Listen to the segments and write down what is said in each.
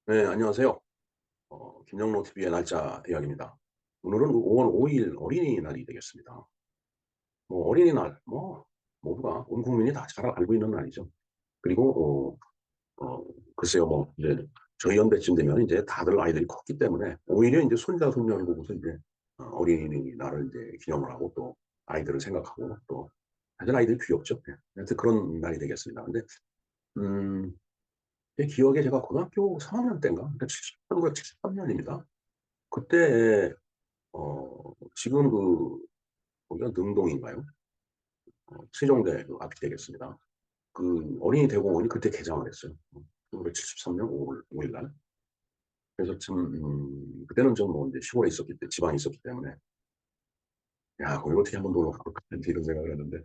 네, 안녕하세요. 김영로 TV의 날짜 이야기입니다. 오늘은 5월 5일 어린이날이 되겠습니다. 어린이날, 모두가 온 국민이 다 잘 알고 있는 날이죠. 그리고, 글쎄요, 이제 저희 연배쯤 되면 이제 다들 아이들이 컸기 때문에 오히려 이제 손자, 손녀를 보고서 이제 어린이날을 이제 기념을 하고 또 아이들을 생각하고 또 사실 아이들이 귀엽죠. 예. 하여튼 그런 날이 되겠습니다. 근데, 음, 제 기억에 제가 고등학교 3학년 때인가? 그러니까 1973년입니다. 그때 지금 거기가 능동인가요? 세종대 그 앞이 되겠습니다. 그 어린이 대공원이 그때 개장을 했어요. 1973년 5월 5일 날. 그래서 참 그때는 좀 이제 시골에 있었기 때문에 지방에 있었기 때문에 야 거기 어떻게 한번 놀러 가볼까 이런 생각을 했는데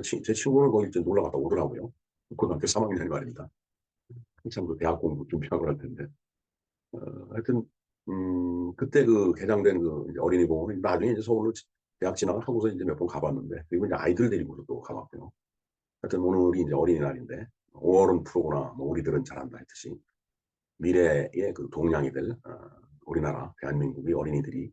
제 친구는 거기 이제 놀러 갔다 오더라고요. 고등학교 3학년이 말입니다. 한참 그 대학 공부 준비하고 할 텐데 어, 하여튼 그때 그 개장된 그 이제 어린이 공원은 나중에 이제 서울로 대학 진학을 하고서 이제 몇 번 가봤는데 그리고 이제 아이들 데리고도 또 가봤고요. 하여튼 오늘이 이제 어린이날인데 5월은 프로구나 뭐 우리들은 잘한다 했듯이 미래의 그 동량이 될 우리나라 대한민국의 어린이들이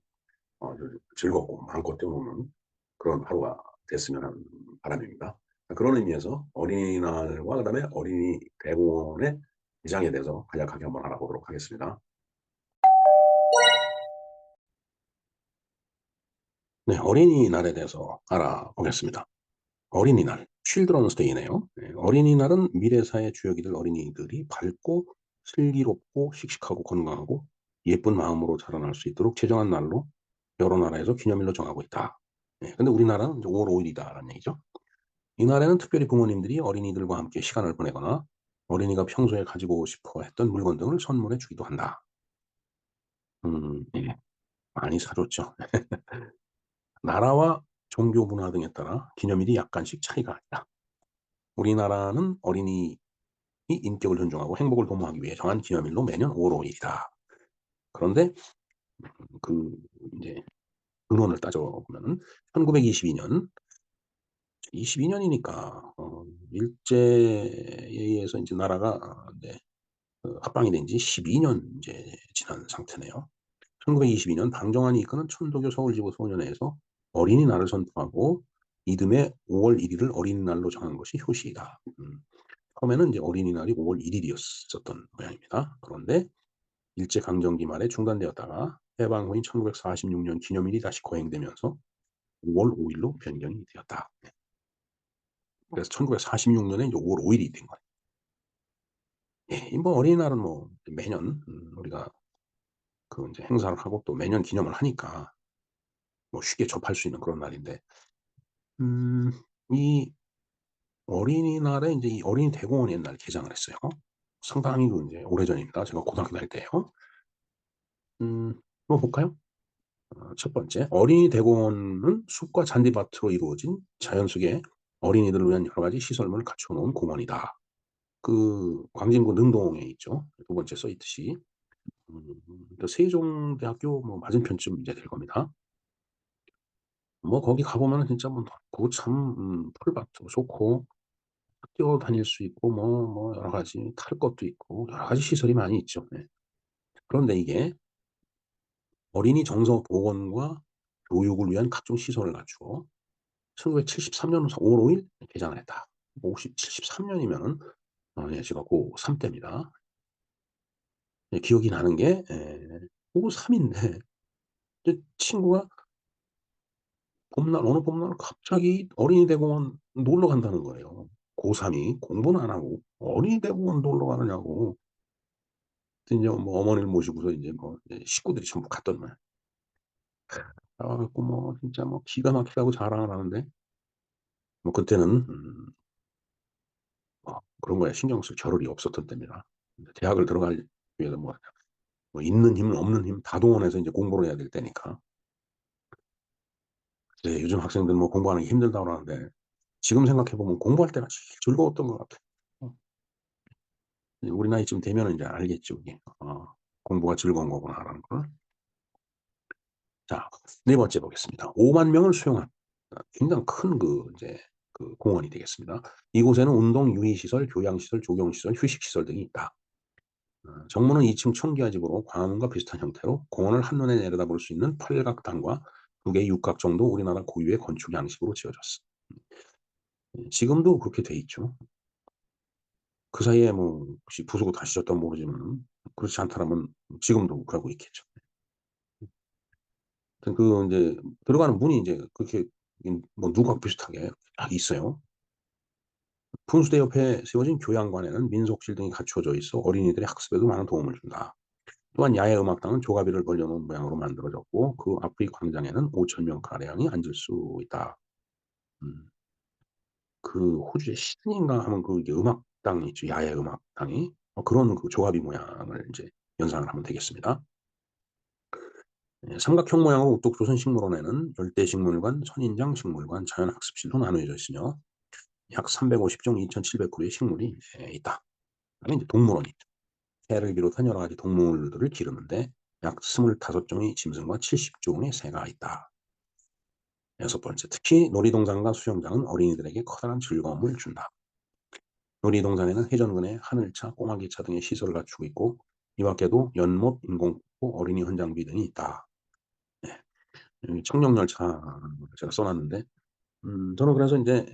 즐겁고 마음껏 뛰어노는 그런 하루가 됐으면 하는 바람입니다. 그런 의미에서 어린이날과 그다음에 어린이 대공원의 개장에 대해서 간략하게 한번 알아보도록 하겠습니다. 네, 어린이날에 대해서 알아보겠습니다. 어린이날, Children's Day네요. 네, 어린이날은 미래 사회 주역이 될 어린이들이 밝고 슬기롭고 씩씩하고 건강하고 예쁜 마음으로 자라날 수 있도록 제정한 날로 여러 나라에서 기념일로 정하고 있다. 네, 근데 우리나라는 이제 5월 5일이다라는 얘기죠. 이날에는 특별히 부모님들이 어린이들과 함께 시간을 보내거나 어린이가 평소에 가지고 싶어 했던 물건 등을 선물해 주기도 한다. 예, 많이 사줬죠. 나라와 종교 문화 등에 따라 기념일이 약간씩 차이가 있다. 우리나라는 어린이 인격을 존중하고 행복을 도모하기 위해 정한 기념일로 매년 5월 5일이다. 그런데 그 이제 근원을 따져보면은 1922년, 22년이니까 일제에 의해서 이제 나라가 네, 합방이 된 지 12년 이제 지난 상태네요. 1922년 방정환이 이끄는 천도교 서울지부 소년회에서 어린이날을 선포하고 이듬해 5월 1일을 어린이날로 정한 것이 효시이다. 처음에는 이제 어린이날이 5월 1일이었었던 모양입니다. 그런데 일제강점기 말에 중단되었다가 해방 후인 1946년 기념일이 다시 거행되면서 5월 5일로 변경이 되었다. 네. 그래서 1946년에 이제 5월 5일이 된 거예요. 예, 뭐 어린이날은 뭐 매년 우리가 그 이제 행사를 하고 또 매년 기념을 하니까 뭐 쉽게 접할 수 있는 그런 날인데, 음, 이 어린이날에 이제 이 어린이 대공원 옛날 개장을 했어요. 상당히 그 이제 오래전입니다. 제가 고등학교 다닐 때요. 한번 볼까요? 첫 번째, 어린이 대공원은 숲과 잔디밭으로 이루어진 자연 속에 어린이들을 위한 여러 가지 시설물을 갖춰 놓은 공원이다. 그 광진구 능동에 있죠. 두 번째 써 있듯이. 그 세종대학교 뭐 맞은편쯤 이제 될 겁니다. 뭐 거기 가보면은 진짜 뭐 넓고 참 풀밭도 좋고 뛰어다닐 수 있고 뭐 여러 가지 탈 것도 있고 여러 가지 시설이 많이 있죠. 네. 그런데 이게 어린이 정서 복원과 교육을 위한 각종 시설을 갖추어 1973년 5월 5일 개장을 했다. 73년이면은 예, 제가 고3 때입니다. 예, 기억이 나는 게 고3인데 친구가 어느 봄날 갑자기 어린이 대공원 놀러 간다는 거예요. 고3이 공부는 안 하고 어린이 대공원 놀러 가느냐고. 그래서 인제 뭐 어머니를 모시고서 인제 뭐 이제 식구들이 전부 갔던 거야. 가 갖고 뭐 진짜 뭐 기가 막히다고 자랑을 하는데 뭐 그때는 그런 거에 신경 쓸 겨를이 없었던 때입니다. 인제 대학을 들어갈 위해서 뭐 있는 힘 없는 힘 다 동원해서 인제 공부를 해야 될 때니까. 네, 요즘 학생들 뭐 공부하는 게 힘들다고 그러는데 지금 생각해 보면 공부할 때가 제일 즐거웠던 것 같아요. 어. 이제 우리 나이쯤 되면은 인제 알겠죠, 이게. '공부가 즐거운 거구나.'라는 걸. 자, 네 번째 보겠습니다. 5만 명을 수용한 굉장히 큰 그 이제 그 공원이 되겠습니다. 이곳에는 운동 유희 시설, 교양 시설, 조경 시설, 휴식 시설 등이 있다. 정문은 2층 청기화집으로 광화문과 비슷한 형태로 공원을 한눈에 내려다볼 수 있는 팔각당과 2개의 육각 정도 우리나라 고유의 건축 양식으로 지어졌어. 지금도 그렇게 돼 있죠. 그 사이에 뭐 혹시 부수고 다시 졌던 모르지만은 그렇지 않다라면 지금도 그러고 있겠죠. 하여튼 그 인제 들어가는 문이 인제 그렇게 뭐 누각 비슷하게 딱 있어요. 분수대 옆에 세워진 교양관에는 민속실 등이 갖추어져 있어 어린이들의 학습에도 많은 도움을 준다. 또한 야외 음악당은 조가비를 벌려 놓은 모양으로 만들어졌고 그 앞의 광장에는 5천 명 가량이 앉을 수 있다. 음. 그 호주의 시드니인가 하면 그 이게 음악당이 있죠. 야외 음악당이. 그런 그 조가비 모양을 인제 연상을 하면 되겠습니다. 예, 삼각형 모양으로 우뚝 솟은 식물원에는 열대식물관, 선인장 식물관, 자연학습실로 나누어져 있으며 약 350종 2,700그루의 식물이 있다. 그다음에 인제 동물원이 있죠. 새를 비롯한 여러 가지 동물들을 기르는데 약 25종의 짐승과 70종의 새가 있다. 여섯 번째, 특히 놀이동산과 수영장은 어린이들에게 커다란 즐거움을 준다. 놀이동산에는 회전근해, 하늘차, 꼬마기차 등의 시설을 갖추고 있고 이 밖에도 연못, 인공폭포, 어린이 헌장비 등이 있다. 예. 여기 청룡열차 제가 써 놨는데 저는 그래서 인제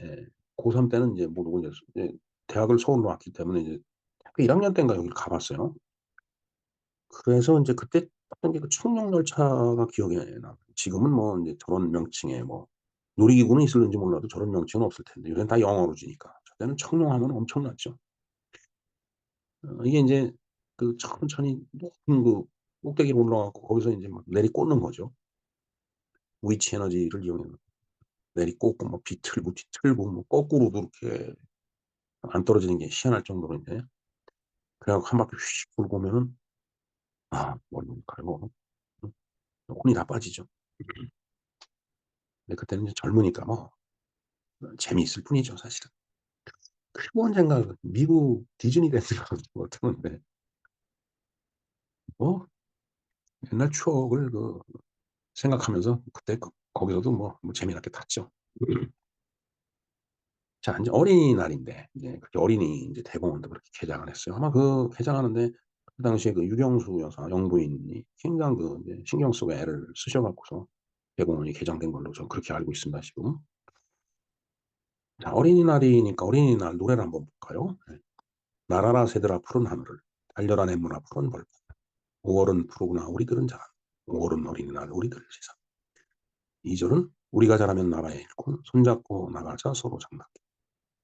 고3 때는 인제 모르고 이제 대학을 서울로 왔기 때문에 이제 학교 1 학년 때인가 여기를 가 봤어요. 그래서 인제 그때 탔던 게 그 청룡열차가 기억에 나요. 지금은 뭐 인제 저런 명칭의 뭐 놀이기구는 있을는지 몰라도 저런 명칭은 없을 텐데 요새는 다 영어로 지니까. 저 때는 청룡하면 엄청났죠. 이게 인제 그 천천히 높은 그 꼭대기로 올라가 갖고 거기서 인제 막 내리꽂는 거죠. 위치 에너지를 이용해서 내리꽂고 뭐 비틀고 뒤틀고 뭐 거꾸로도 이렇게 안 떨어지는 게 희한할 정도로 인제 그래 갖고 한 바퀴 휙 돌고 오면은 머리카락뭐 음 혼이 다 빠지죠. 근데 그때는 이제 젊으니까 뭐 재미있을 뿐이죠 사실은. 그리고 언젠가 그 미국 디즈니랜드가 뭐 뜨는데 뭐 옛날 추억을 그 생각하면서 그때 거기서도 뭐 재미나게 탔죠. 자 인제 어린이날인데 이제 그렇게 어린이 인제 대공원도 그렇게 개장을 했어요. 아마 그 개장하는데 그 당시에 그 유경수 여사 영부인이 굉장히 그 인제 신경 쓰고 애를 쓰셔 갖고서 대공원이 개장된 걸로 저는 그렇게 알고 있습니다 지금. 자 어린이날이니까 어린이날 노래를 한번 볼까요? 네. 날아라 새들아 푸른 하늘을 달려라 내문아 푸른 벌 5 월은 푸르구나 우리들은 자라 5 월은 어린이날 우리들 세상 2 절은 우리가 자라면 나라의 일꾼 손잡고 나가자 서로 장답게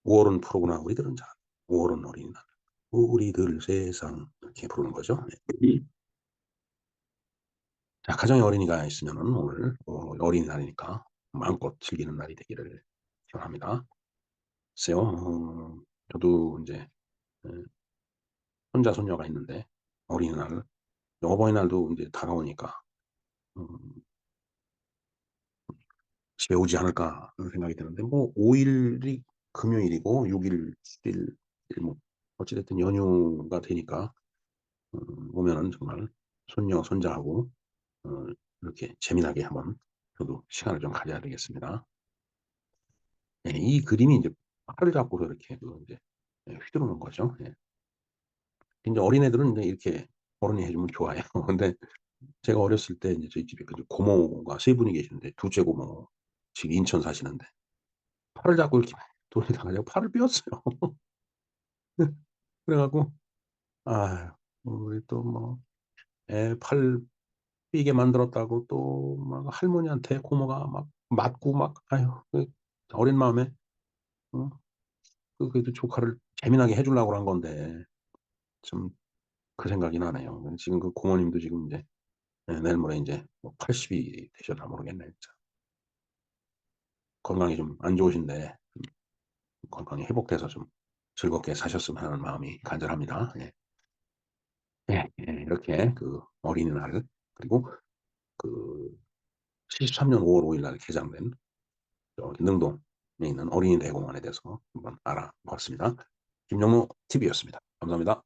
5 월은 푸르구나 우리들은 자라 5 월은 어린이날 우리들 세상 이렇게 부르는 거죠. 네. 자 가정에 어린이가 있으면은 오늘 어린이날이니까 마음껏 즐기는 날이 되기를 기원합니다. 글쎄요. 저도 인제 예 손자 손녀가 있는데 어린이날 어버이날도 인제 다가오니까 음 '집에 오지 않을까.' 하는 생각이 드는데 뭐 5 일이 금요일이고 6 일, 7 일 뭐 어찌 됐든 연휴가 되니까 오면은 정말 손녀 손자하고 어 이렇게 재미나게 한번 저도 시간을 좀 가져야 되겠습니다. 예 이 그림이 인제 팔을 잡고서 이렇게 그 인제 휘두르는 거죠. 예. 인제 어린애들은 인제 이렇게 어른이 해 주면 좋아해요. 근데 제가 어렸을 때 인제 저희 집에 그 고모가 3 분이 계시는데 2 째 고모 지금 인천 사시는데 팔을 잡고 이렇게 돌리다가 제가 팔을 삐었어요. 그래 갖고 아유 우리 또 뭐 애 팔 삐게 만들었다고 또 막 할머니한테 고모가 막 맞고 막 아유 그 어린 마음에 어 그래도 조카를 재미나게 해 주려고 그런 건데 좀 그 생각이 나네요. 지금 그 고모님도 지금 인제 내일 모레 인제 뭐 80이 되셨나 모르겠네 진짜. 건강이 좀 안 좋으신데 건강이 회복돼서 좀 즐겁게 사셨으면 하는 마음이 간절합니다. 예. 예. 예. 이렇게 그 어린이날 그리고 그 73년 5월 5일 날 개장된 저기 능동에 있는 어린이 대공원에 대해서 한번 알아보았습니다. 김영모 TV였습니다. 감사합니다.